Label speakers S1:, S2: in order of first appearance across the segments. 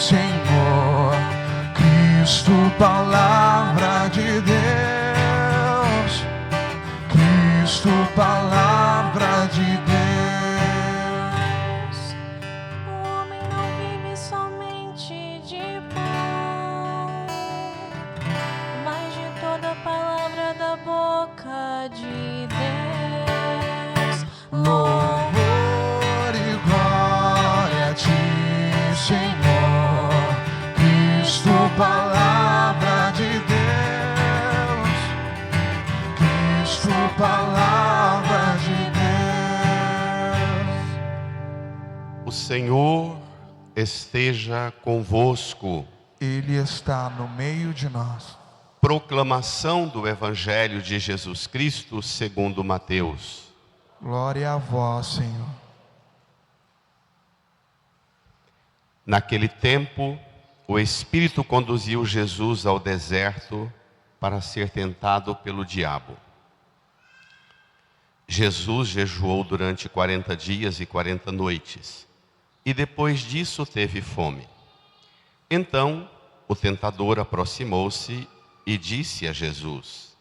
S1: Senhor. Cristo, palavra de Deus. Cristo, palavra de Deus.
S2: O homem não vive somente de pão, mas de toda palavra da boca de Deus.
S1: Louvor e glória a ti, Senhor. Cristo, palavra de Deus. Cristo, palavra de Deus.
S3: O Senhor esteja convosco.
S1: Ele está no meio de nós.
S3: Proclamação do Evangelho de Jesus Cristo segundo Mateus.
S1: Glória a vós, Senhor.
S3: Naquele tempo, o Espírito conduziu Jesus ao deserto para ser tentado pelo diabo. Jesus jejuou durante 40 dias e 40 noites, e depois disso teve fome. Então, o tentador aproximou-se e disse a Jesus: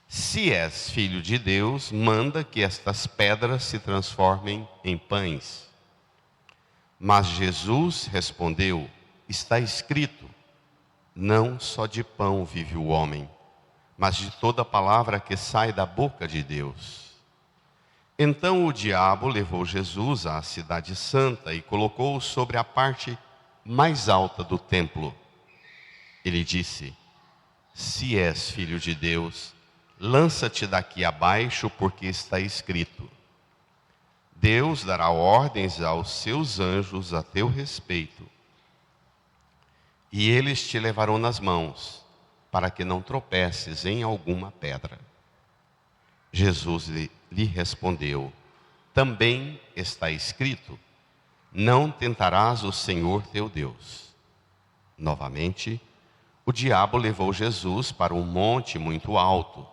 S3: Se és filho de Deus, manda que estas pedras se transformem em pães. Mas Jesus respondeu: Está escrito, não só de pão vive o homem, mas de toda palavra que sai da boca de Deus. Então o diabo levou Jesus à cidade santa e colocou-o sobre a parte mais alta do templo. Ele disse: Se és filho de Deus, lança-te daqui abaixo, porque está escrito: Deus dará ordens aos seus anjos a teu respeito, e eles te levarão nas mãos, para que não tropeces em alguma pedra. Jesus lhe respondeu: Também está escrito: Não tentarás o Senhor teu Deus. Novamente, o diabo levou Jesus para um monte muito alto,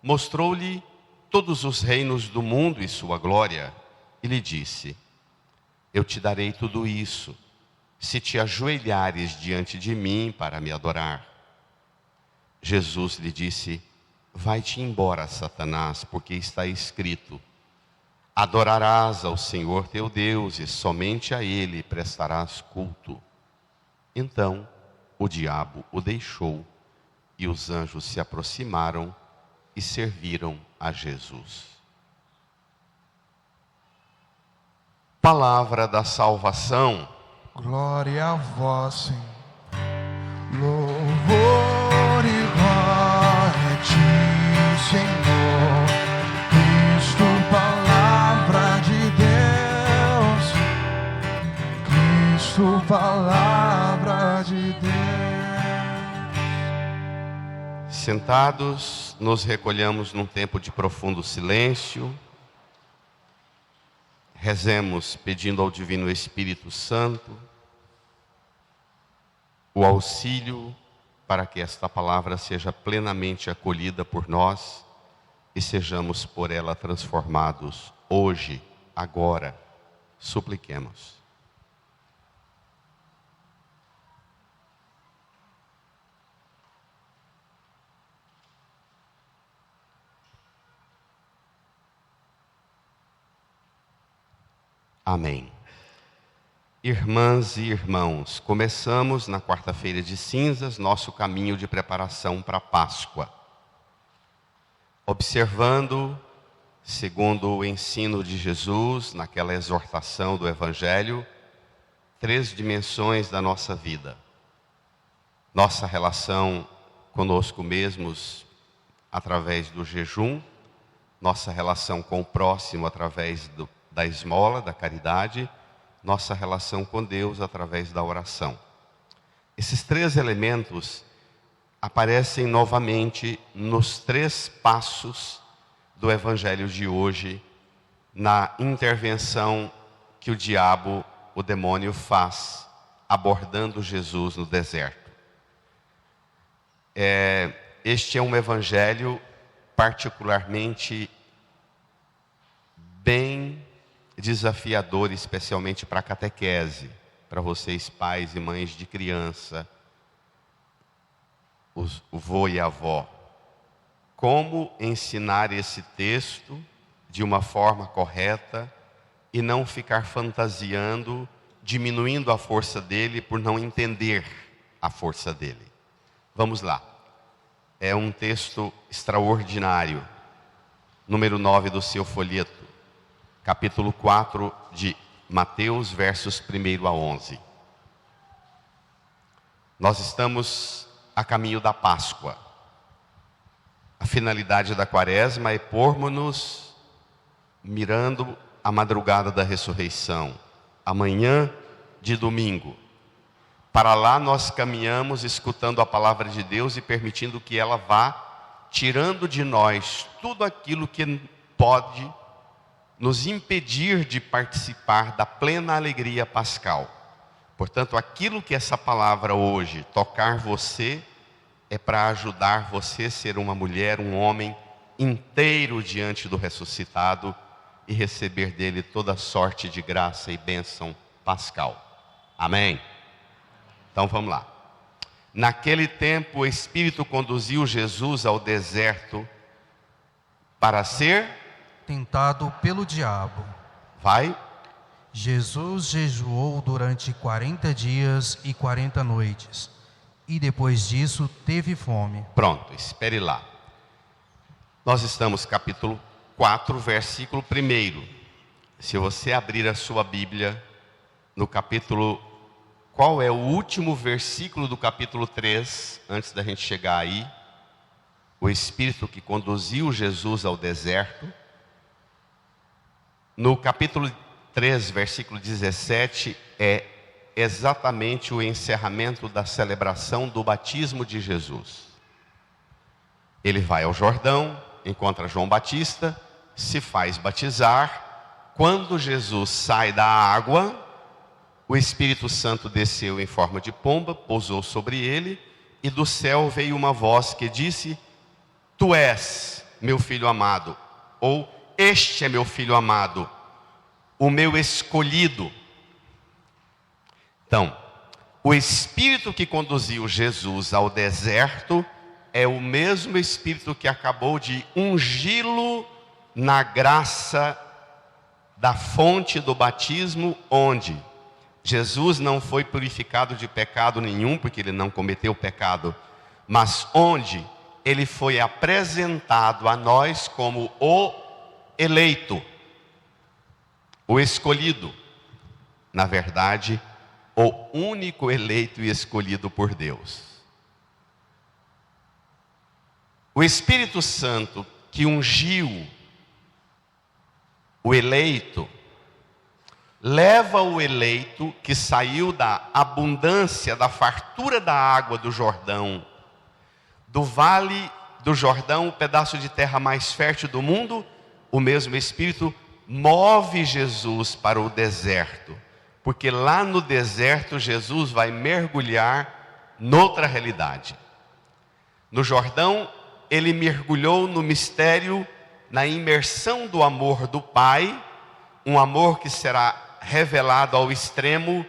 S3: mostrou-lhe todos os reinos do mundo e sua glória, e lhe disse: Eu te darei tudo isso, se te ajoelhares diante de mim para me adorar. Jesus lhe disse: Vai-te embora, Satanás, porque está escrito: Adorarás ao Senhor teu Deus e somente a Ele prestarás culto. Então o diabo o deixou e os anjos se aproximaram e serviram a Jesus. Palavra da salvação.
S1: Glória a vós, Senhor. Louvor e glória a ti, Senhor. Cristo, palavra de Deus. Cristo, palavra de Deus.
S3: Sentados, nos recolhemos num tempo de profundo silêncio. Rezemos pedindo ao Divino Espírito Santo o auxílio para que esta palavra seja plenamente acolhida por nós e sejamos por ela transformados hoje, agora. Supliquemos. Amém. Irmãs e irmãos, começamos na quarta-feira de cinzas nosso caminho de preparação para a Páscoa, observando, segundo o ensino de Jesus, naquela exortação do Evangelho, 3 dimensões da nossa vida. Nossa relação conosco mesmos através do jejum, nossa relação com o próximo através da esmola, da caridade, nossa relação com Deus através da oração. Esses 3 elementos aparecem novamente nos 3 passos do Evangelho de hoje, na intervenção que o diabo, o demônio, faz, abordando Jesus no deserto. Este é um Evangelho particularmente bem desafiador, especialmente para a catequese, para vocês pais e mães de criança, o vô e a avó, como ensinar esse texto de uma forma correta e não ficar fantasiando, diminuindo a força dele por não entender a força dele. Vamos lá. É um texto extraordinário. Número 9 do seu folheto. Capítulo 4 de Mateus, versos 1 a 11. Nós estamos a caminho da Páscoa. A finalidade da Quaresma é pormos-nos mirando a madrugada da ressurreição, a manhã de domingo. Para lá nós caminhamos escutando a palavra de Deus e permitindo que ela vá tirando de nós tudo aquilo que pode nos impedir de participar da plena alegria pascal. Portanto, aquilo que essa palavra hoje tocar você, é para ajudar você a ser uma mulher, um homem inteiro diante do ressuscitado e receber dele toda sorte de graça e bênção pascal. Amém? Então vamos lá. Naquele tempo o Espírito conduziu Jesus ao deserto para ser
S1: tentado pelo diabo.
S3: Vai.
S1: Jesus jejuou durante 40 dias e 40 noites. E depois disso teve fome.
S3: Pronto, espere lá. Nós estamos capítulo 4, versículo 1. Se você abrir a sua Bíblia, no capítulo... Qual é o último versículo do capítulo 3, antes da gente chegar aí? O Espírito que conduziu Jesus ao deserto. No capítulo 3, versículo 17, é exatamente o encerramento da celebração do batismo de Jesus. Ele vai ao Jordão, encontra João Batista, se faz batizar. Quando Jesus sai da água, o Espírito Santo desceu em forma de pomba, pousou sobre ele, e do céu veio uma voz que disse: Tu és meu filho amado, ou este é meu filho amado, o meu escolhido. Então, o Espírito que conduziu Jesus ao deserto é o mesmo Espírito que acabou de ungí-lo na graça da fonte do batismo, onde Jesus não foi purificado de pecado nenhum, porque ele não cometeu pecado, mas onde ele foi apresentado a nós como o eleito, o escolhido. Na verdade, o único eleito e escolhido por Deus. O Espírito Santo que ungiu o eleito, leva o eleito que saiu da abundância, da fartura da água do Jordão, do vale do Jordão, o pedaço de terra mais fértil do mundo. O mesmo Espírito move Jesus para o deserto, porque lá no deserto Jesus vai mergulhar noutra realidade. No Jordão, ele mergulhou no mistério, na imersão do amor do Pai, um amor que será revelado ao extremo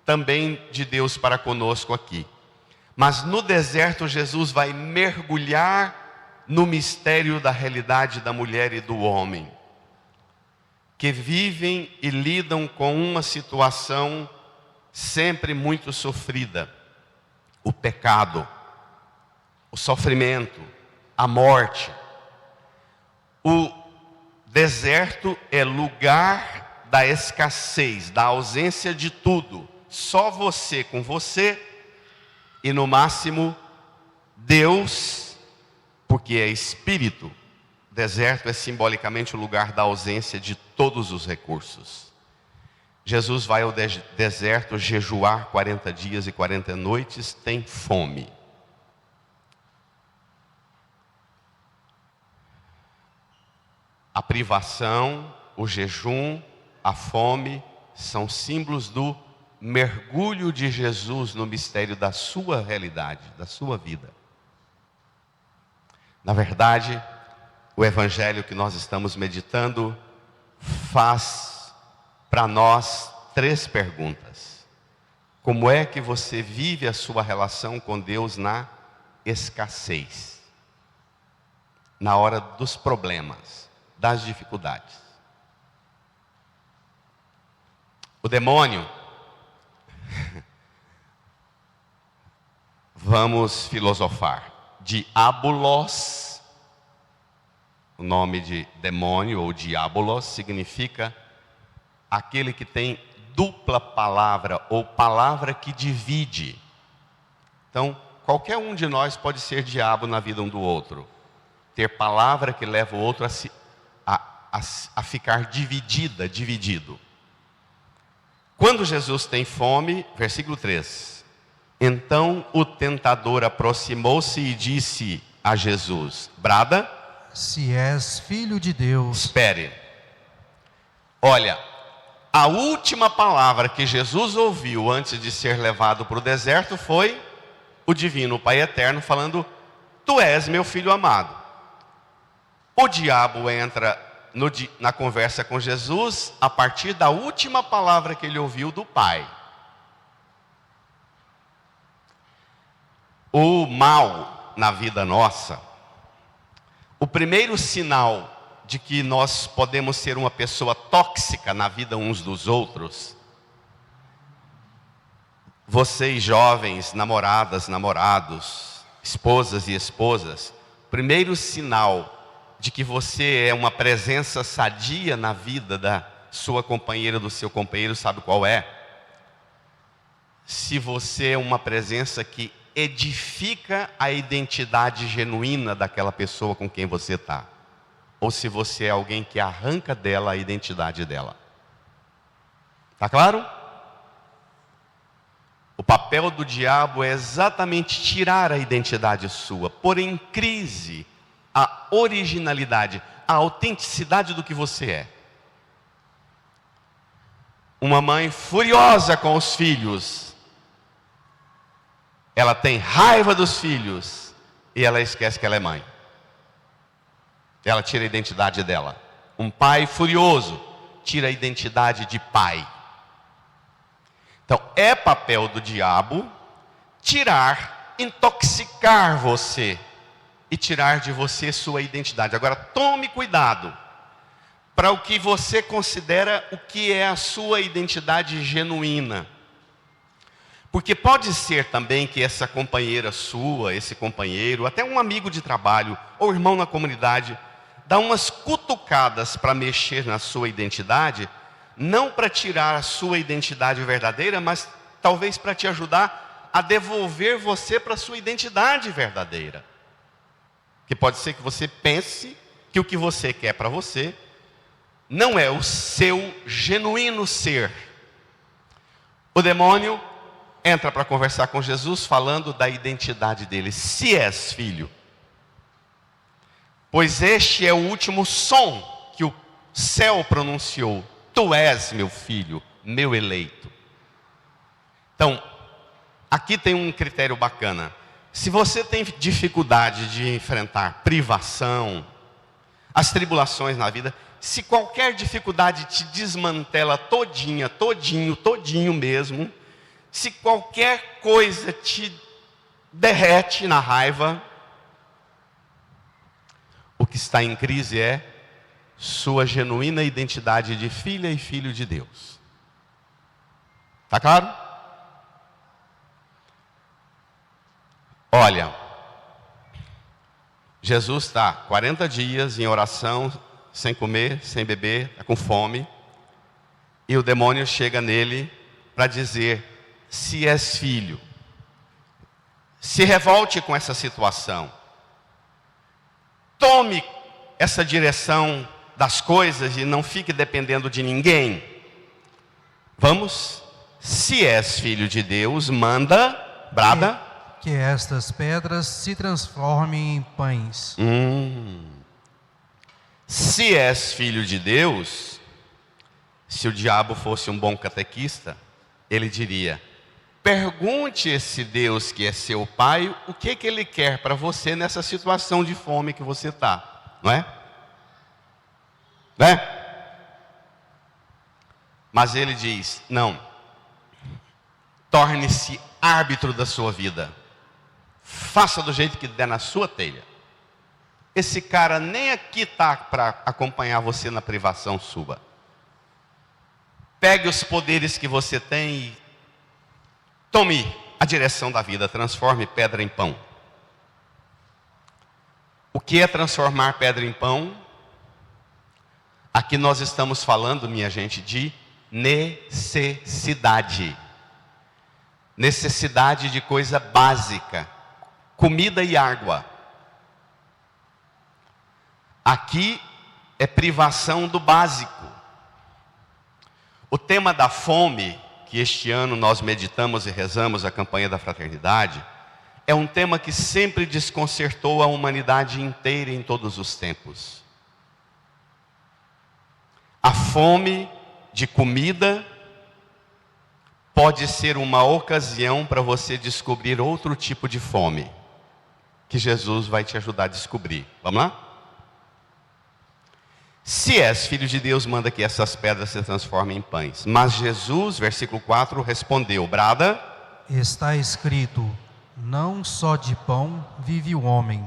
S3: também de Deus para conosco aqui. Mas no deserto Jesus vai mergulhar no mistério da realidade da mulher e do homem, que vivem e lidam com uma situação sempre muito sofrida: o pecado, o sofrimento, a morte. O deserto é lugar da escassez, da ausência de tudo. Só você com você e no máximo Deus, porque é espírito. Deserto é simbolicamente o lugar da ausência de todos os recursos. Jesus vai ao deserto jejuar 40 dias e 40 noites, tem fome. A privação, o jejum, a fome são símbolos do mergulho de Jesus no mistério da sua realidade, da sua vida. Na verdade, o evangelho que nós estamos meditando faz para nós 3 perguntas. Como é que você vive a sua relação com Deus na escassez? Na hora dos problemas, das dificuldades. O demônio, vamos filosofar, diabolos, o nome de demônio ou diabolos significa aquele que tem dupla palavra ou palavra que divide. Então, qualquer um de nós pode ser diabo na vida um do outro. Ter palavra que leva o outro a ficar dividido. Quando Jesus tem fome, versículo 3. Então o tentador aproximou-se e disse a Jesus: Brada,
S1: se és filho de Deus.
S3: Espere. Olha, a última palavra que Jesus ouviu antes de ser levado para o deserto foi o divino Pai Eterno falando: Tu és meu filho amado. O diabo entra na conversa com Jesus a partir da última palavra que ele ouviu do Pai. O mal na vida nossa, o primeiro sinal de que nós podemos ser uma pessoa tóxica na vida uns dos outros, vocês jovens, namoradas, namorados, esposas e esposas, primeiro sinal de que você é uma presença sadia na vida da sua companheira, do seu companheiro, sabe qual é? Se você é uma presença que edifica a identidade genuína daquela pessoa com quem você está. Ou se você é alguém que arranca dela a identidade dela. Está claro? O papel do diabo é exatamente tirar a identidade sua, pôr em crise a originalidade, a autenticidade do que você é. Uma mãe furiosa com os filhos, ela tem raiva dos filhos e ela esquece que ela é mãe. Ela tira a identidade dela. Um pai furioso tira a identidade de pai. Então, é papel do diabo tirar, intoxicar você e tirar de você sua identidade. Agora, tome cuidado para o que você considera o que é a sua identidade genuína. Porque pode ser também que essa companheira sua, esse companheiro, até um amigo de trabalho ou irmão na comunidade, dá umas cutucadas para mexer na sua identidade, não para tirar a sua identidade verdadeira, mas talvez para te ajudar a devolver você para a sua identidade verdadeira. Que pode ser que você pense que o que você quer para você não é o seu genuíno ser. O demônio entra para conversar com Jesus falando da identidade dele. Se és filho, pois este é o último som que o céu pronunciou. Tu és meu filho, meu eleito. Então, aqui tem um critério bacana. Se você tem dificuldade de enfrentar privação, as tribulações na vida, se qualquer dificuldade te desmantela todinho mesmo, se qualquer coisa te derrete na raiva, o que está em crise é sua genuína identidade de filha e filho de Deus. Está claro? Olha, Jesus está 40 dias em oração, sem comer, sem beber, está com fome. E o demônio chega nele para dizer: se és filho, se revolte com essa situação. Tome essa direção das coisas e não fique dependendo de ninguém. Vamos, se és filho de Deus, manda, brada.
S1: Que estas pedras se transformem em pães.
S3: Se és filho de Deus, se o diabo fosse um bom catequista, ele diria: pergunte esse Deus que é seu pai, o que ele quer para você nessa situação de fome que você está, não é? Não é? Mas ele diz: não, Torne-se árbitro da sua vida. Faça do jeito que der na sua telha. Esse cara nem aqui está para acompanhar você na privação sua. Pegue os poderes que você tem e tome a direção da vida. Transforme pedra em pão. O que é transformar pedra em pão? Aqui nós estamos falando, minha gente, de necessidade. Necessidade de coisa básica. Comida e água. Aqui é privação do básico. O tema da fome, que este ano nós meditamos e rezamos a campanha da fraternidade, é um tema que sempre desconcertou a humanidade inteira em todos os tempos. A fome de comida pode ser uma ocasião para você descobrir outro tipo de fome, que Jesus vai te ajudar a descobrir. Vamos lá? Se és filho de Deus, manda que essas pedras se transformem em pães. Mas Jesus, versículo 4, respondeu, brada:
S1: Está escrito, não só de pão vive o homem,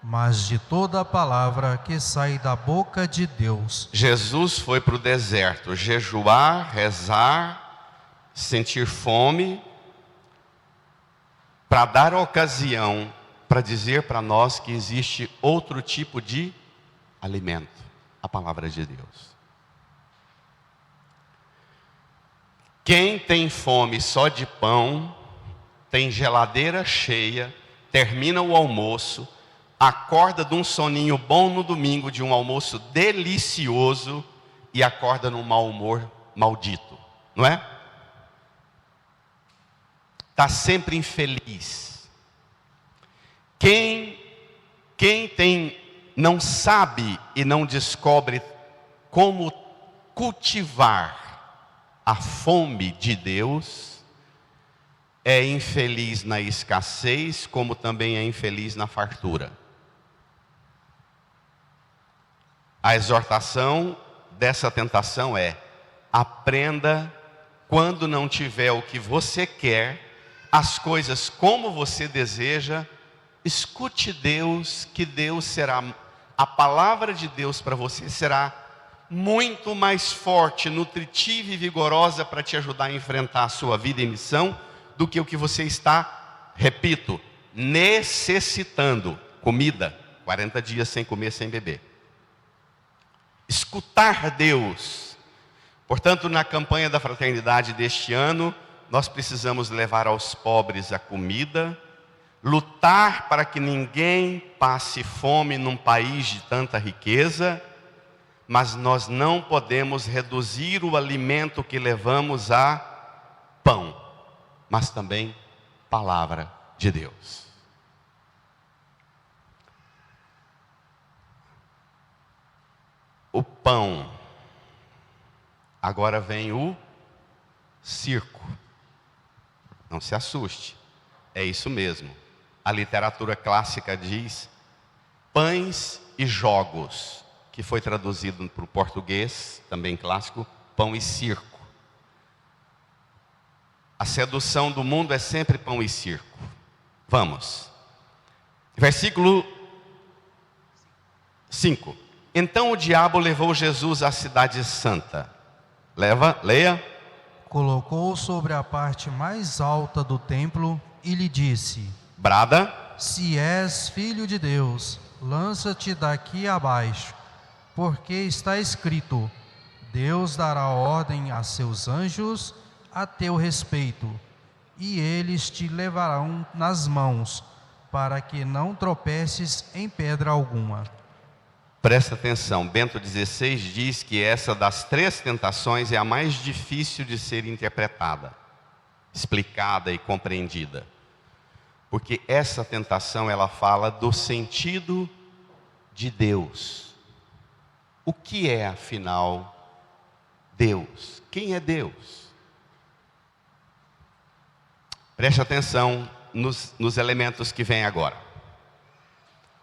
S1: mas de toda a palavra que sai da boca de Deus.
S3: Jesus foi para o deserto, jejuar, rezar, sentir fome, para dar ocasião, para dizer para nós que existe outro tipo de alimento. A palavra de Deus. Quem tem fome só de pão, tem geladeira cheia, termina o almoço, acorda de um soninho bom no domingo, de um almoço delicioso, e acorda num mau humor maldito, não é? Está sempre infeliz. Quem não sabe e não descobre como cultivar a fome de Deus, é infeliz na escassez, como também é infeliz na fartura. A exortação dessa tentação é: aprenda, quando não tiver o que você quer, as coisas como você deseja, escute Deus, que Deus será, a palavra de Deus para você será muito mais forte, nutritiva e vigorosa para te ajudar a enfrentar a sua vida e missão, do que o que você está, repito, necessitando. Comida, 40 dias sem comer, sem beber. Escutar Deus. Portanto, na campanha da fraternidade deste ano, nós precisamos levar aos pobres a comida, lutar para que ninguém passe fome num país de tanta riqueza, mas nós não podemos reduzir o alimento que levamos a pão, mas também palavra de Deus. O pão. Agora vem o circo. Não se assuste, é isso mesmo. A literatura clássica diz pães e jogos, que foi traduzido para o português, também clássico, pão e circo. A sedução do mundo é sempre pão e circo. Vamos. Versículo 5. Então o diabo levou Jesus à cidade santa. Leia.
S1: Colocou sobre a parte mais alta do templo e lhe disse:
S3: Brada.
S1: Se és filho de Deus, lança-te daqui abaixo, porque está escrito: Deus dará ordem a seus anjos a teu respeito, e eles te levarão nas mãos, para que não tropeces em pedra alguma.
S3: Presta atenção, Bento XVI diz que essa das três tentações é a mais difícil de ser interpretada, explicada e compreendida. Porque essa tentação, ela fala do sentido de Deus. O que é, afinal, Deus? Quem é Deus? Preste atenção nos elementos que vêm agora.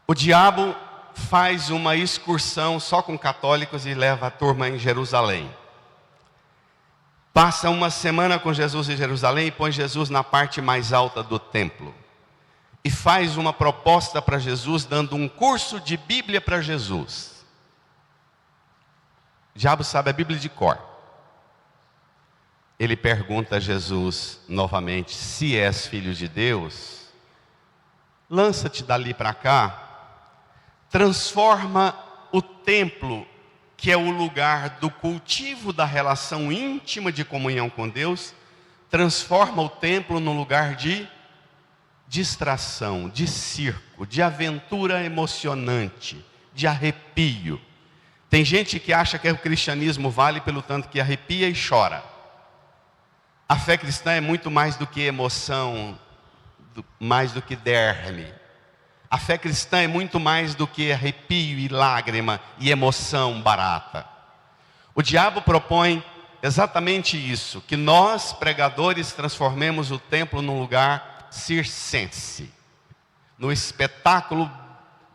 S3: O diabo faz uma excursão só com católicos e leva a turma em Jerusalém. passa uma semana com Jesus em Jerusalém e põe Jesus na parte mais alta do templo. E faz uma proposta para Jesus, dando um curso de Bíblia para Jesus. O diabo sabe a Bíblia de cor. Ele pergunta a Jesus novamente: se és filho de Deus, lança-te dali para cá, transforma o templo, que é o lugar do cultivo da relação íntima de comunhão com Deus, transforma o templo num lugar de distração, de circo, de aventura emocionante, de arrepio. Tem gente que acha que o cristianismo vale pelo tanto que arrepia e chora. A fé cristã é muito mais do que emoção, mais do que derrame. A fé cristã é muito mais do que arrepio e lágrima e emoção barata. O diabo propõe exatamente isso, que nós, pregadores, transformemos o templo num lugar circense, no espetáculo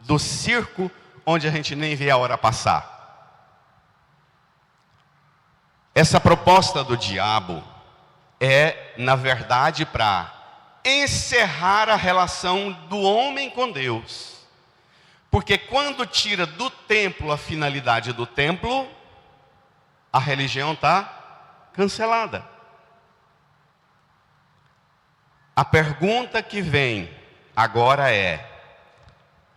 S3: do circo, onde a gente nem vê a hora passar. Essa proposta do diabo é, na verdade, para encerrar a relação do homem com Deus. Porque quando tira do templo a finalidade do templo, a religião está cancelada. A pergunta que vem agora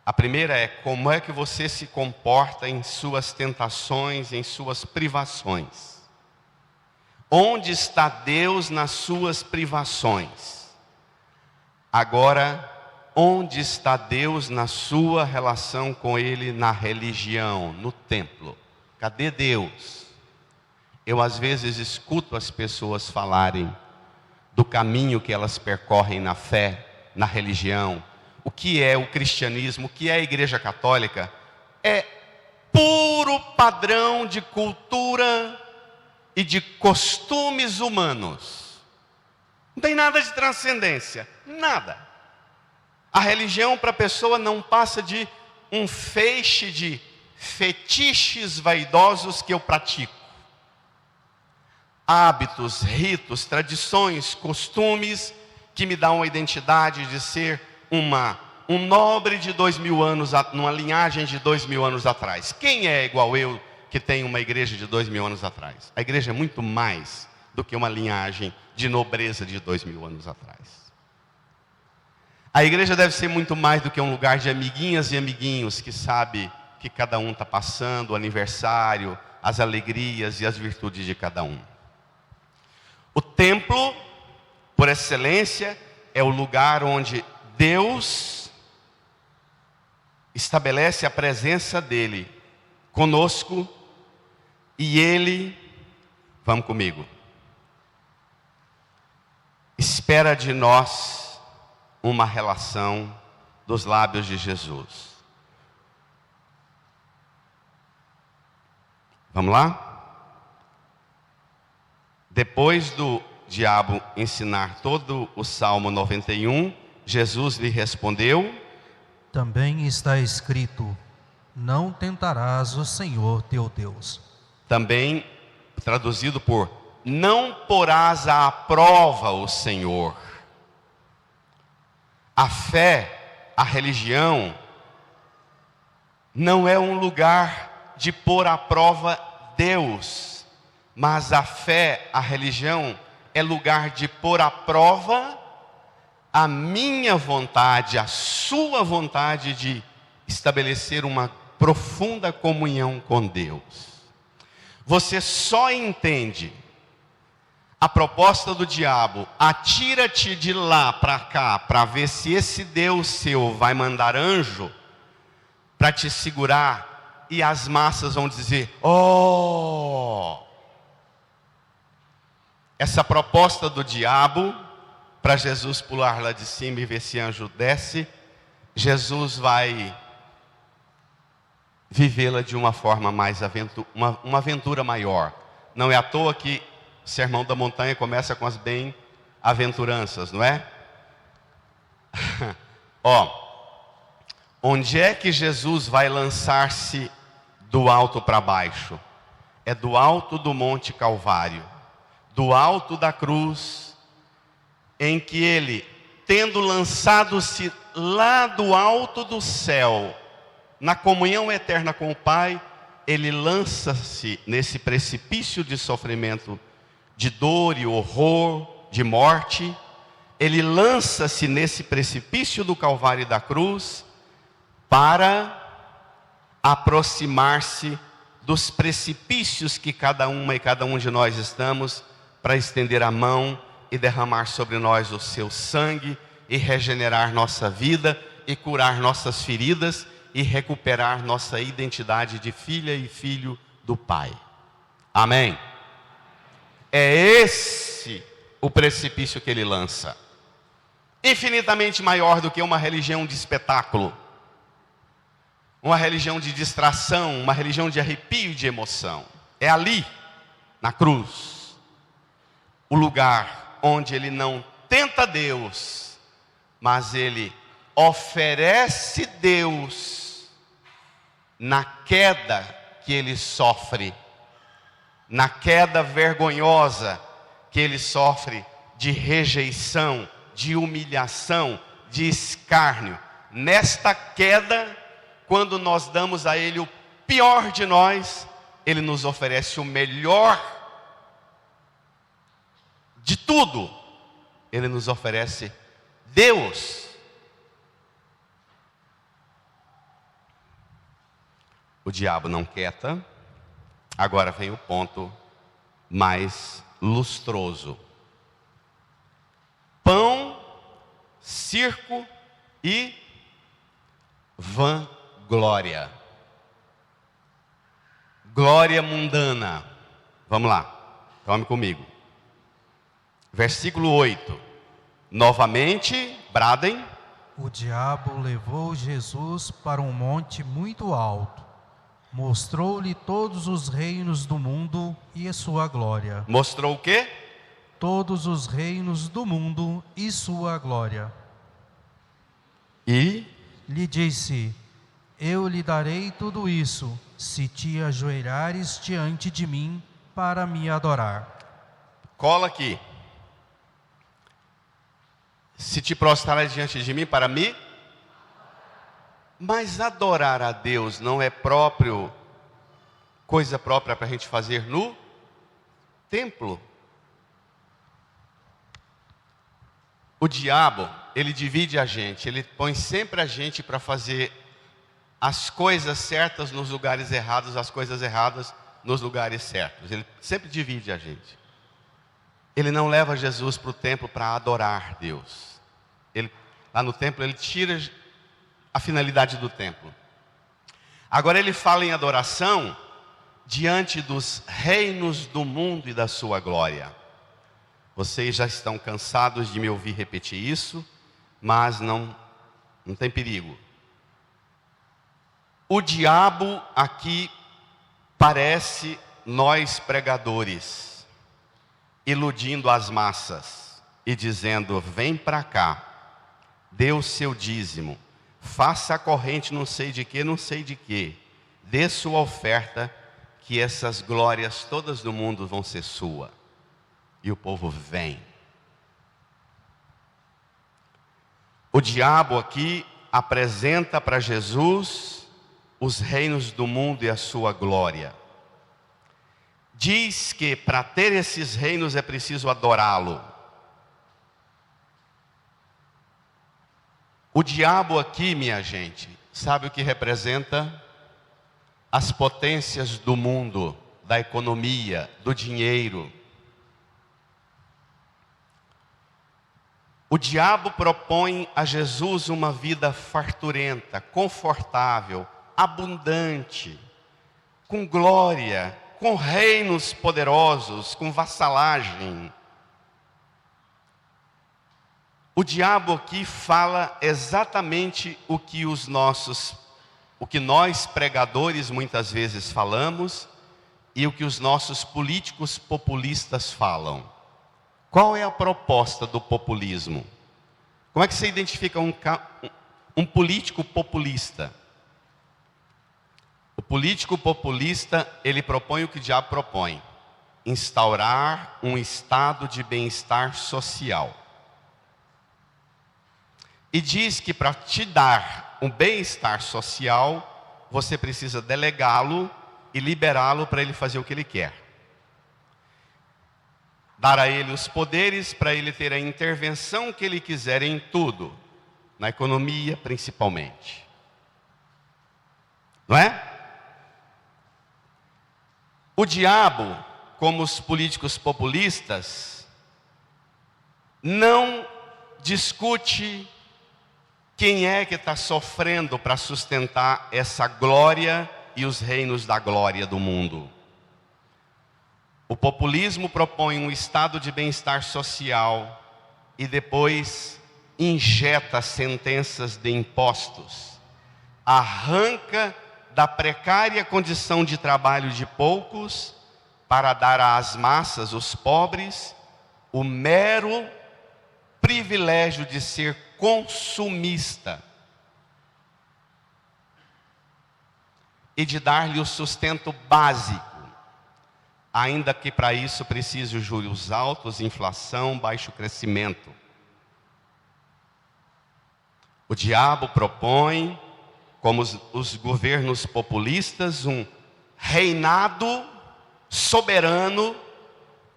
S3: a primeira é: como é que você se comporta em suas tentações, em suas privações? Onde está Deus nas suas privações? Agora, onde está Deus na sua relação com Ele na religião, no templo? Cadê Deus? Eu às vezes escuto as pessoas falarem do caminho que elas percorrem na fé, na religião. O que é o cristianismo, o que é a Igreja Católica? É puro padrão de cultura e de costumes humanos. Não tem nada de transcendência, nada. A religião para a pessoa não passa de um feixe de fetiches vaidosos que eu pratico. Hábitos, ritos, tradições, costumes que me dão a identidade de ser um nobre de 2000 anos, numa linhagem de 2000 anos atrás. Quem é igual eu que tem uma igreja de 2000 anos atrás? A igreja é muito mais do que uma linhagem de nobreza de 2000 anos atrás. A igreja deve ser muito mais do que um lugar de amiguinhas e amiguinhos que sabe que cada um está passando, o aniversário, as alegrias e as virtudes de cada um. O templo, por excelência, é o lugar onde Deus estabelece a presença dEle conosco e Ele, vamos comigo, espera de nós uma relação dos lábios de Jesus. Vamos lá? Depois do diabo ensinar todo o Salmo 91, Jesus lhe respondeu:
S1: também está escrito: não tentarás o Senhor teu Deus.
S3: Também traduzido por: não porás à prova o Senhor. A fé, a religião, não é um lugar de pôr à prova Deus. Mas a fé, a religião, é lugar de pôr à prova a minha vontade, a sua vontade de estabelecer uma profunda comunhão com Deus. Você só entende a proposta do diabo: atira-te de lá para cá, para ver se esse Deus seu vai mandar anjo para te segurar, e as massas vão dizer: oh! Essa proposta do diabo, para Jesus pular lá de cima e ver se anjo desce, Jesus vai vivê-la de uma forma mais uma aventura maior. Não é à toa que o Sermão da Montanha começa com as bem-aventuranças, não é? Onde é que Jesus vai lançar-se do alto para baixo? É do alto do Monte Calvário. do alto da cruz, em que ele, tendo lançado-se lá do alto do céu, na comunhão eterna com o Pai, ele lança-se nesse precipício de sofrimento, de dor e horror, de morte. Ele lança-se nesse precipício do Calvário e da cruz para aproximar-se dos precipícios que cada uma e cada um de nós estamos, para estender a mão e derramar sobre nós o seu sangue e regenerar nossa vida e curar nossas feridas e recuperar nossa identidade de filha e filho do Pai. Amém? É esse o precipício que ele lança. Infinitamente maior do que uma religião de espetáculo, uma religião de distração, uma religião de arrepio e de emoção. É ali, na cruz, o lugar onde ele não tenta Deus, mas ele oferece Deus na queda que ele sofre, na queda vergonhosa que ele sofre de rejeição, de humilhação, de escárnio. Nesta queda, quando nós damos a ele o pior de nós, ele nos oferece o melhor de tudo. Ele nos oferece Deus. O diabo não quieta. Agora vem o ponto mais lustroso: pão, circo e vanglória. Glória mundana. Vamos lá, tome comigo. Versículo 8. Novamente, bradem.
S1: O diabo levou Jesus para um monte muito alto, mostrou-lhe todos os reinos do mundo e a sua glória.
S3: Mostrou o quê?
S1: Todos os reinos do mundo e sua glória.
S3: E
S1: lhe disse: eu lhe darei tudo isso, se te ajoelhares diante de mim para me adorar.
S3: Cola aqui. Se te prostrares diante de mim para me... Mas adorar a Deus não é coisa própria para a gente fazer no templo. O diabo, ele divide a gente, ele põe sempre a gente para fazer as coisas certas nos lugares errados, as coisas erradas nos lugares certos. Ele sempre divide a gente. Ele não leva Jesus para o templo para adorar Deus. Lá no templo ele tira a finalidade do templo. Agora ele fala em adoração diante dos reinos do mundo e da sua glória. Vocês já estão cansados de me ouvir repetir isso, mas não tem perigo. O diabo aqui parece nós pregadores, iludindo as massas e dizendo: vem para cá, dê o seu dízimo, faça a corrente não sei de que, dê sua oferta, que essas glórias todas do mundo vão ser sua. E o povo vem. O diabo aqui apresenta para Jesus os reinos do mundo e a sua glória. Diz que para ter esses reinos é preciso adorá-lo. O diabo aqui, minha gente, sabe o que representa? As potências do mundo, da economia, do dinheiro. O diabo propõe a Jesus uma vida farturenta, confortável, abundante, com glória, com reinos poderosos, com vassalagem. O diabo aqui fala exatamente o que nós pregadores muitas vezes falamos e o que os nossos políticos populistas falam. Qual é a proposta do populismo? Como é que você identifica um político populista? O político populista, ele propõe o que o diabo propõe. instaurar um estado de bem-estar social. E diz que para te dar um bem-estar social, você precisa delegá-lo e liberá-lo para ele fazer o que ele quer. Dar a ele os poderes para ele ter a intervenção que ele quiser em tudo, na economia principalmente. Não é? O diabo, como os políticos populistas, não discute quem é que está sofrendo para sustentar essa glória e os reinos da glória do mundo. O populismo propõe um estado de bem-estar social e depois injeta sentenças de impostos, arranca da precária condição de trabalho de poucos para dar às massas, os pobres, o mero privilégio de ser consumista e de dar-lhe o sustento básico, ainda que para isso precise juros altos, inflação, baixo crescimento. O diabo propõe, como os governos populistas, um reinado soberano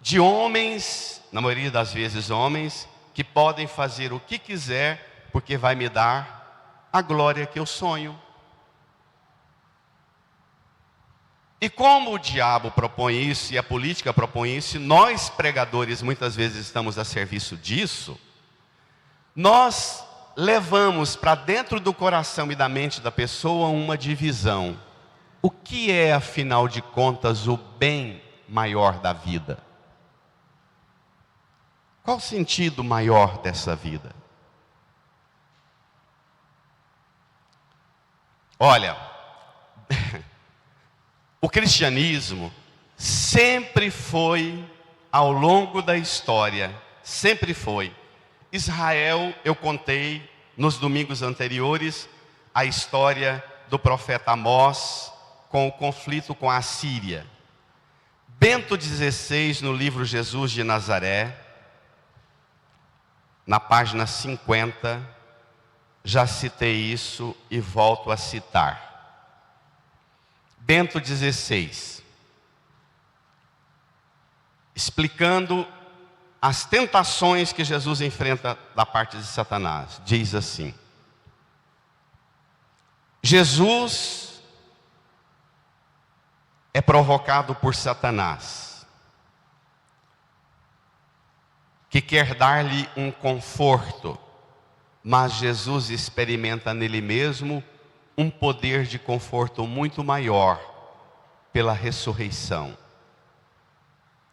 S3: de homens, na maioria das vezes homens, que podem fazer o que quiser, porque vai me dar a glória que eu sonho. E como o diabo propõe isso, e a política propõe isso, e nós pregadores muitas vezes estamos a serviço disso, nós levamos para dentro do coração e da mente da pessoa uma divisão. O que é, afinal de contas, o bem maior da vida? Qual o sentido maior dessa vida? Olha, o cristianismo sempre foi, ao longo da história, sempre foi. Israel, eu contei nos domingos anteriores, a história do profeta Amós com o conflito com a Síria. Bento XVI, no livro Jesus de Nazaré, na página 50, já citei isso e volto a citar. Bento XVI, explicando as tentações que Jesus enfrenta da parte de Satanás, diz assim: Jesus é provocado por Satanás, que quer dar-lhe um conforto, mas Jesus experimenta nele mesmo um poder de conforto muito maior pela ressurreição.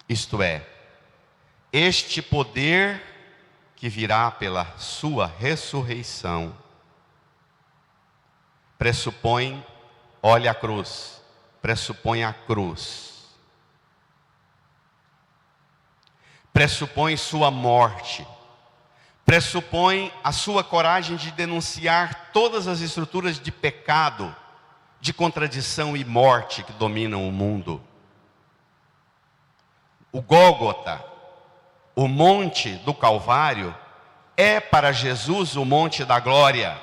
S3: Isto é, este poder que virá pela sua ressurreição pressupõe, olha a cruz, pressupõe a cruz, pressupõe sua morte, pressupõe a sua coragem de denunciar todas as estruturas de pecado, de contradição e morte que dominam o mundo. O Gólgota, o monte do Calvário, é para Jesus o monte da glória,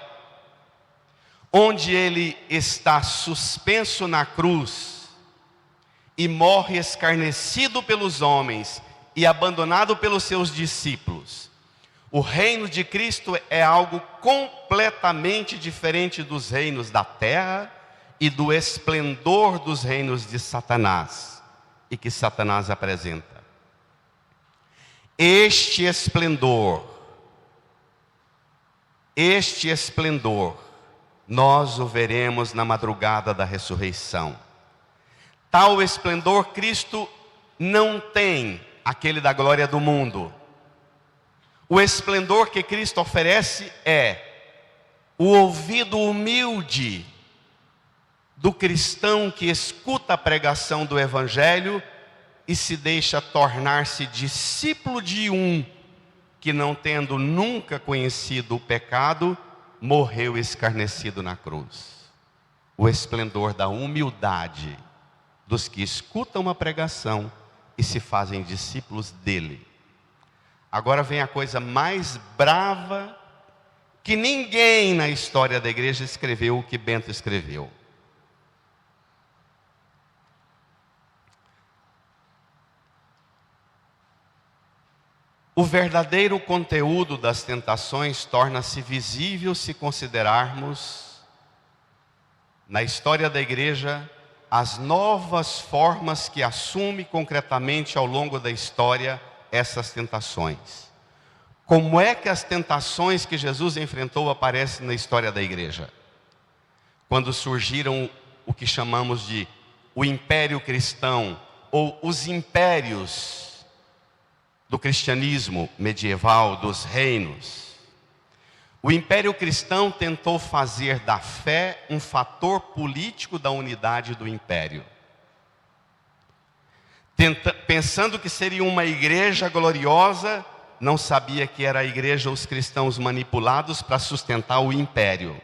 S3: onde ele está suspenso na cruz e morre escarnecido pelos homens e abandonado pelos seus discípulos. O reino de Cristo é algo completamente diferente dos reinos da terra e do esplendor dos reinos de Satanás, e que Satanás apresenta. Este esplendor, nós o veremos na madrugada da ressurreição. Tal esplendor Cristo não tem, aquele da glória do mundo. O esplendor que Cristo oferece é o ouvido humilde do cristão que escuta a pregação do Evangelho e se deixa tornar-se discípulo de um que, não tendo nunca conhecido o pecado, morreu escarnecido na cruz. O esplendor da humildade dos que escutam a pregação, e se fazem discípulos dele. Agora vem a coisa mais brava, que ninguém na história da igreja escreveu o que Bento escreveu. O verdadeiro conteúdo das tentações torna-se visível se considerarmos, na história da igreja, as novas formas que assume concretamente ao longo da história essas tentações. Como é que as tentações que Jesus enfrentou aparecem na história da igreja? Quando surgiram o que chamamos de o Império Cristão, ou os impérios do cristianismo medieval, dos reinos. O Império Cristão tentou fazer da fé um fator político da unidade do império. Pensando que seria uma igreja gloriosa, não sabia que era a igreja os cristãos manipulados para sustentar o império.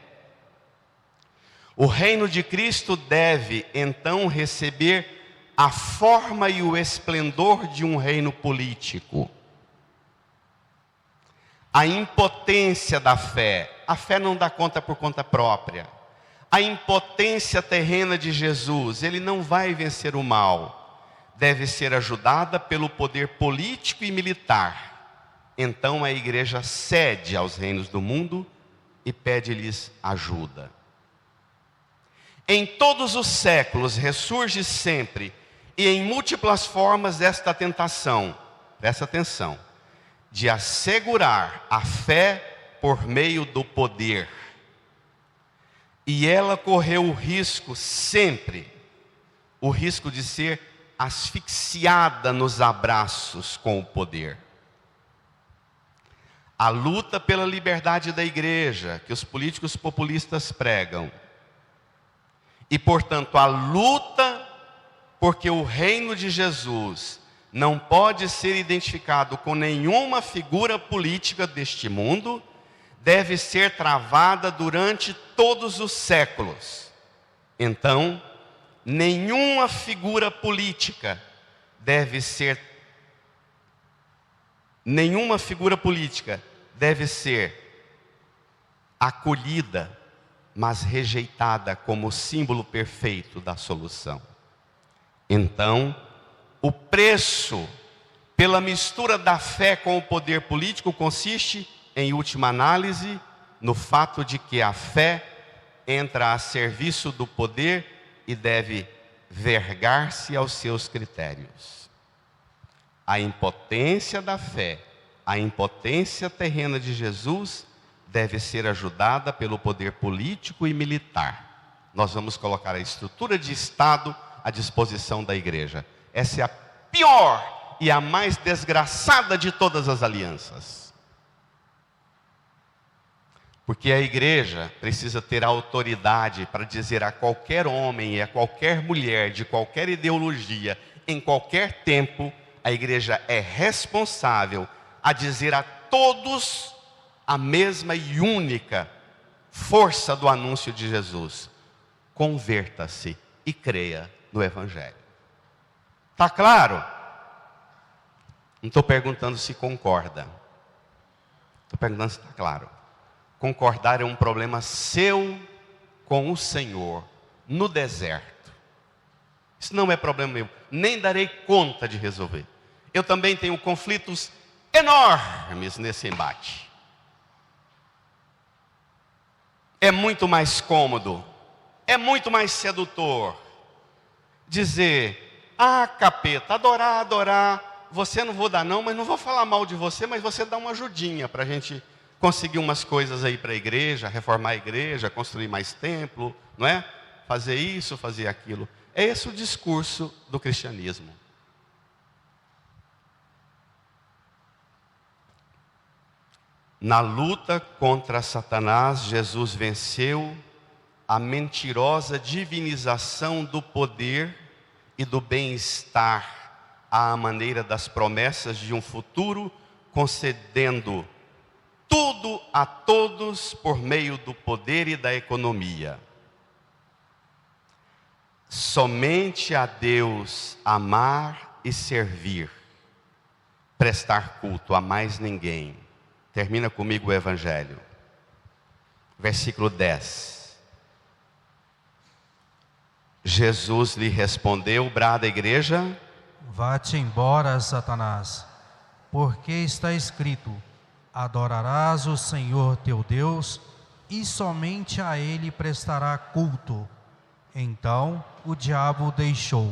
S3: O reino de Cristo deve, então, receber a forma e o esplendor de um reino político. A impotência da fé, a fé não dá conta por conta própria. A impotência terrena de Jesus, ele não vai vencer o mal, deve ser ajudada pelo poder político e militar. Então a igreja cede aos reinos do mundo e pede-lhes ajuda. Em todos os séculos ressurge sempre e em múltiplas formas esta tentação, presta atenção, de assegurar a fé por meio do poder. E ela correu o risco sempre, o risco de ser asfixiada nos abraços com o poder. A luta pela liberdade da igreja, que os políticos populistas pregam, e portanto a luta porque o reino de Jesus não pode ser identificado com nenhuma figura política deste mundo, deve ser travada durante todos os séculos. Então, nenhuma figura política deve ser acolhida, mas rejeitada como símbolo perfeito da solução. Então, o preço pela mistura da fé com o poder político consiste, em última análise, no fato de que a fé entra a serviço do poder e deve vergar-se aos seus critérios. A impotência da fé, a impotência terrena de Jesus, deve ser ajudada pelo poder político e militar. Nós vamos colocar a estrutura de Estado à disposição da igreja. Essa é a pior e a mais desgraçada de todas as alianças. Porque a igreja precisa ter autoridade para dizer a qualquer homem e a qualquer mulher de qualquer ideologia, em qualquer tempo, a igreja é responsável a dizer a todos a mesma e única força do anúncio de Jesus: converta-se e creia no Evangelho. Está claro? Não estou perguntando se concorda. Estou perguntando se está claro. Concordar é um problema seu com o Senhor no deserto. Isso não é problema meu. Nem darei conta de resolver. Eu também tenho conflitos enormes nesse embate. É muito mais cômodo, é muito mais sedutor dizer: ah, capeta, adorar, você não vou dar não, mas não vou falar mal de você, mas você dá uma ajudinha para a gente conseguir umas coisas aí para a igreja, reformar a igreja, construir mais templo, não é? Fazer isso, fazer aquilo. É esse o discurso do cristianismo. Na luta contra Satanás, Jesus venceu a mentirosa divinização do poder e do bem-estar à maneira das promessas de um futuro, concedendo tudo a todos por meio do poder e da economia. Somente a Deus amar e servir, prestar culto a mais ninguém. Termina comigo o Evangelho. Versículo 10. Jesus lhe respondeu, brada a igreja:
S1: Vá-te embora, Satanás, porque está escrito: adorarás o Senhor teu Deus e somente a Ele prestará culto. Então o diabo o deixou,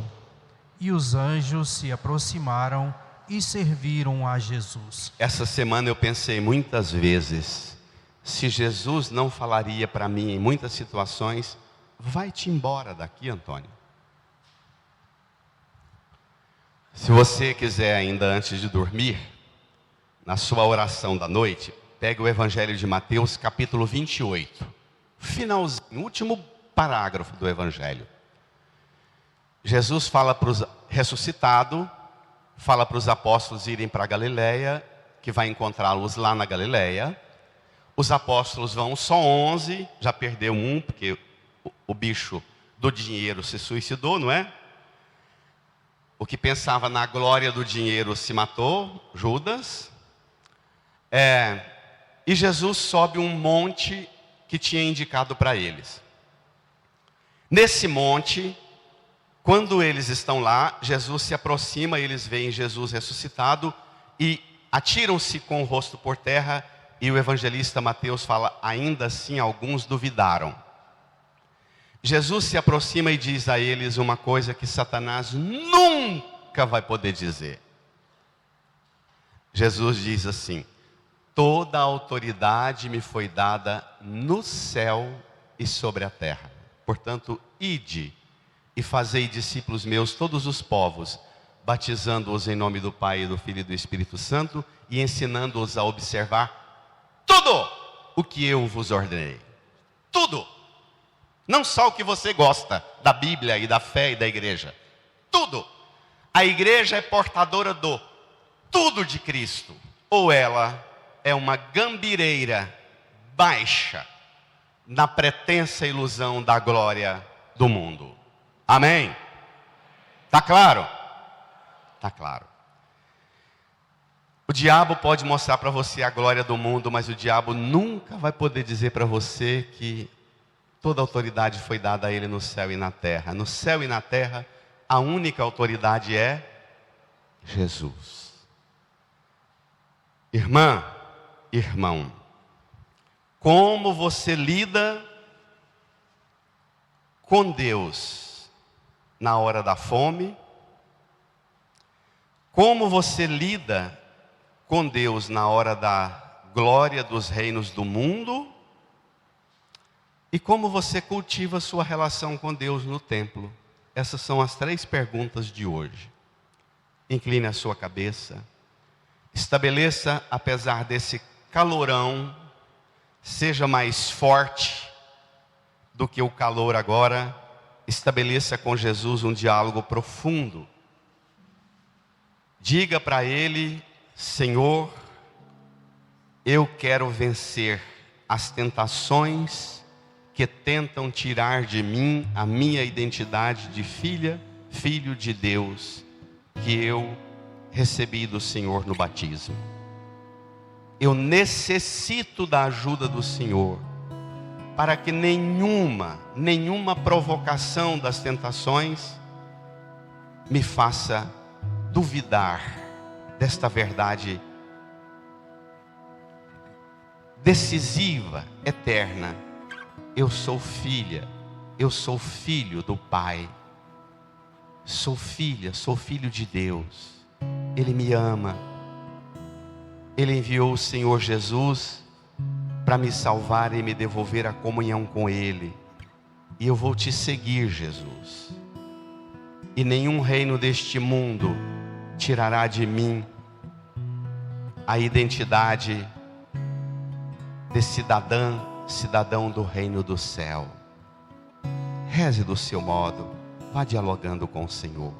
S1: e os anjos se aproximaram e serviram a Jesus.
S3: Essa semana eu pensei muitas vezes, se Jesus não falaria para mim em muitas situações: vai-te embora daqui, Antônio. Se você quiser ainda antes de dormir, na sua oração da noite, pegue o Evangelho de Mateus, capítulo 28. Finalzinho, último parágrafo do Evangelho. Jesus fala para os ressuscitados, fala para os apóstolos irem para a Galileia, que vai encontrá-los lá na Galileia. Os apóstolos vão só 11, já perdeu um, porque o bicho do dinheiro se suicidou, não é? O que pensava na glória do dinheiro se matou, Judas. E Jesus sobe um monte que tinha indicado para eles. Nesse monte, quando eles estão lá, Jesus se aproxima, eles veem Jesus ressuscitado e atiram-se com o rosto por terra, e o evangelista Mateus fala: ainda assim alguns duvidaram. Jesus se aproxima e diz a eles uma coisa que Satanás nunca vai poder dizer. Jesus diz assim: toda a autoridade me foi dada no céu e sobre a terra. Portanto, ide e fazei discípulos meus todos os povos, batizando-os em nome do Pai, e do Filho e do Espírito Santo, e ensinando-os a observar tudo o que eu vos ordenei. Tudo. Não só o que você gosta da Bíblia e da fé e da igreja. Tudo. A igreja é portadora do tudo de Cristo. Ou ela é uma gambireira baixa na pretensa ilusão da glória do mundo. Amém? Está claro? Está claro. O diabo pode mostrar para você a glória do mundo, mas o diabo nunca vai poder dizer para você que toda autoridade foi dada a ele no céu e na terra. No céu e na terra, a única autoridade é Jesus. Irmã, irmão, como você lida com Deus na hora da fome? Como você lida com Deus na hora da glória dos reinos do mundo? E como você cultiva sua relação com Deus no templo? Essas são as 3 perguntas de hoje. Incline a sua cabeça. Estabeleça, apesar desse calorão, seja mais forte do que o calor agora. Estabeleça com Jesus um diálogo profundo. Diga para Ele: Senhor, eu quero vencer as tentações que tentam tirar de mim a minha identidade de filha, filho de Deus, que eu recebi do Senhor no batismo. Eu necessito da ajuda do Senhor, para que nenhuma provocação das tentações me faça duvidar desta verdade decisiva, eterna. Eu sou filha, eu sou filho do Pai, sou filha, sou filho de Deus. Ele me ama. Ele enviou o Senhor Jesus para me salvar e me devolver a comunhão com Ele. E eu vou te seguir, Jesus. E nenhum reino deste mundo tirará de mim a identidade de cidadão do reino do céu. Reze do seu modo, vá dialogando com o Senhor.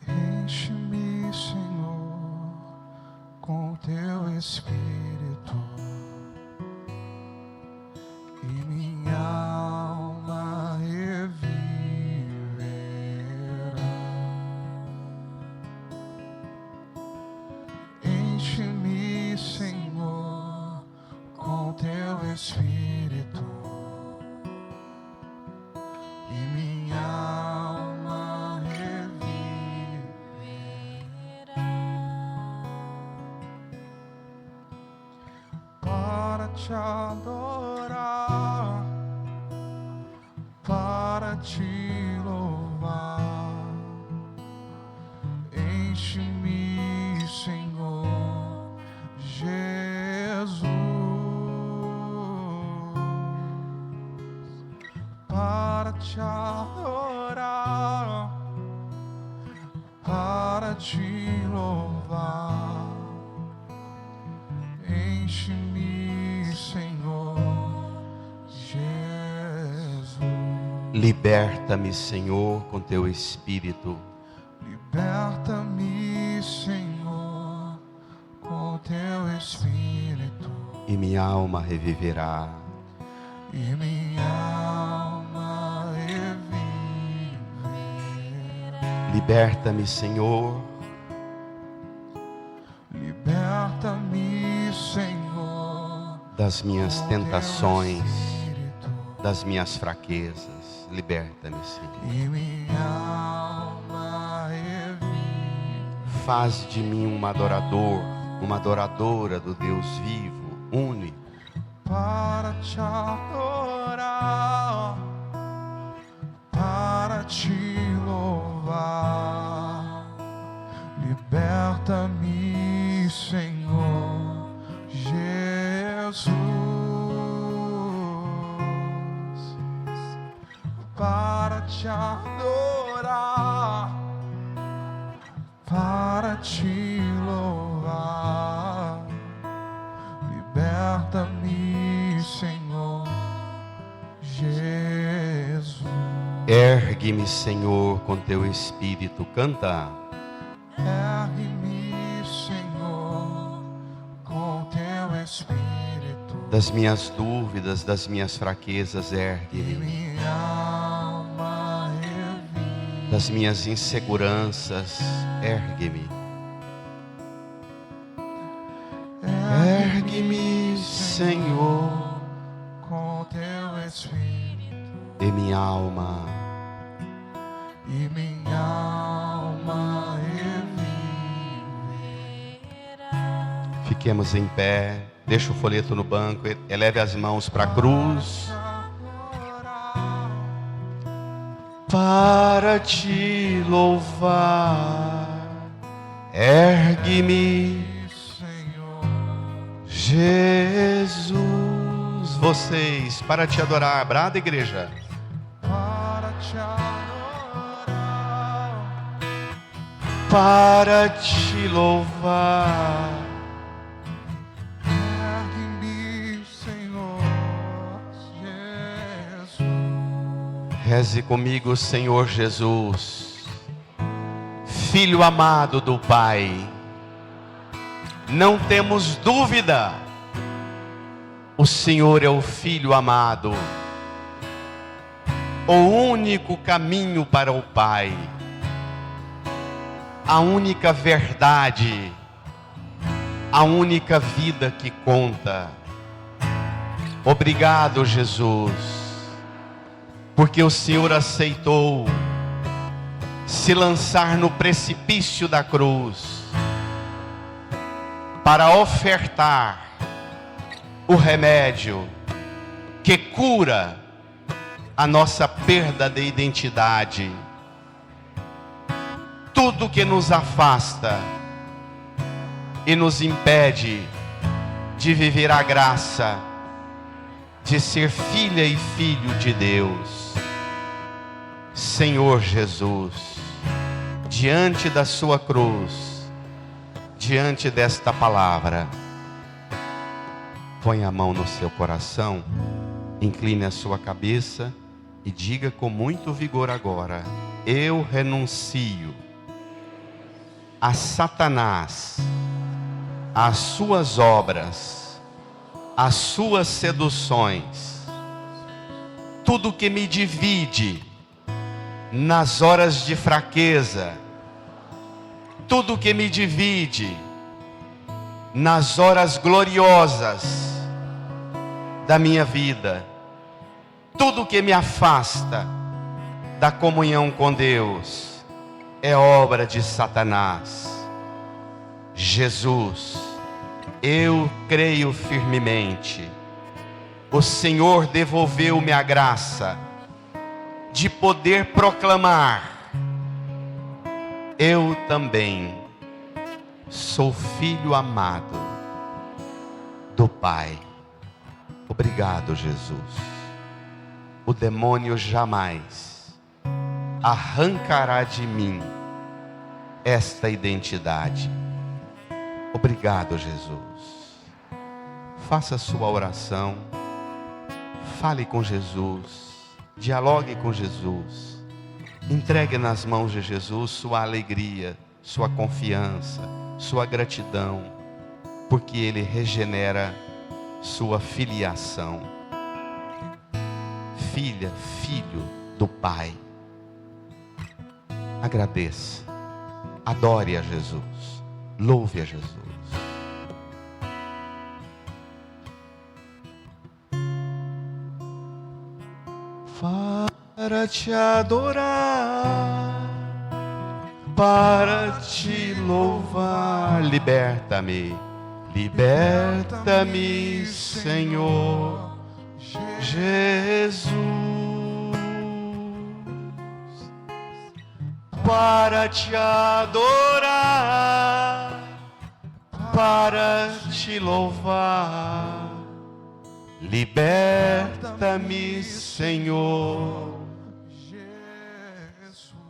S4: Enche-me, Senhor, com o teu Espírito. minha alma reviverá. Enche-me, Senhor, com teu Espírito, e minha alma reviverá, para te adorar, para te louvar. Enche-me, Senhor Jesus, para te adorar, para te louvar. Enche-me, Senhor Jesus.
S3: Liberta-me, Senhor, com teu Espírito.
S4: Liberta-me, Senhor, com teu Espírito,
S3: E minha alma reviverá.
S4: e minha alma reviverá.
S3: Liberta-me, Senhor,
S4: Liberta-me, Senhor,
S3: das minhas
S4: com teu
S3: tentações,
S4: Espírito,
S3: das minhas fraquezas. Liberta-me, Senhor.
S4: e minha alma reviverá.
S3: Faz de mim um adorador, uma adoradora do Deus vivo, único.
S4: Para te adorar, para te louvar. Liberta-me, Senhor Jesus, para te adorar, para te louvar. Liberta-me, Senhor Jesus.
S3: Ergue-me, Senhor, com teu Espírito. Canta.
S4: Ergue-me, Senhor, com teu Espírito,
S3: Das minhas dúvidas, das minhas fraquezas,
S4: e
S3: ergue-me.
S4: minha alma reviverá.
S3: Das minhas inseguranças, ergue-me. Ergue-me, Senhor,
S4: com teu Espírito,
S3: e minha alma.
S4: e minha alma reviverá.
S3: Fiquemos em pé. Deixa o folheto no banco. Eleve as mãos para a cruz. Para te louvar. Ergue-me,
S4: Senhor,
S3: Jesus. Vocês, para te adorar. Brada, igreja.
S4: para te adorar,
S3: Para te louvar.
S4: ergue-me, Senhor Jesus.
S3: Reze comigo, Senhor Jesus, Filho amado do Pai. Não temos dúvida, o Senhor é o Filho amado, o único caminho para o Pai, a única verdade, a única vida que conta. Obrigado, Jesus, porque o Senhor aceitou se lançar no precipício da cruz para ofertar o remédio que cura a nossa perda de identidade, tudo que nos afasta e nos impede de viver a graça de ser filha e filho de Deus. Senhor Jesus, diante da sua cruz, diante desta palavra, põe a mão no seu coração, incline a sua cabeça e diga com muito vigor agora: eu renuncio a Satanás, às suas obras, às suas seduções, tudo que me divide nas horas de fraqueza, tudo que me divide nas horas gloriosas da minha vida, tudo que me afasta da comunhão com Deus, é obra de Satanás. Jesus, eu creio firmemente, o Senhor devolveu-me a graça de poder proclamar: eu também sou filho amado do Pai. Obrigado, Jesus. O demônio jamais arrancará de mim esta identidade. Obrigado, Jesus. Faça a sua oração, fale com Jesus, dialogue com Jesus, entregue nas mãos de Jesus sua alegria, sua confiança, sua gratidão, porque Ele regenera sua filiação. Filha, filho do Pai. Agradeça, adore a Jesus, louve a Jesus. Para te adorar, para te louvar, liberta-me, liberta-me, Senhor Jesus, para te adorar, para te louvar, liberta-me, Senhor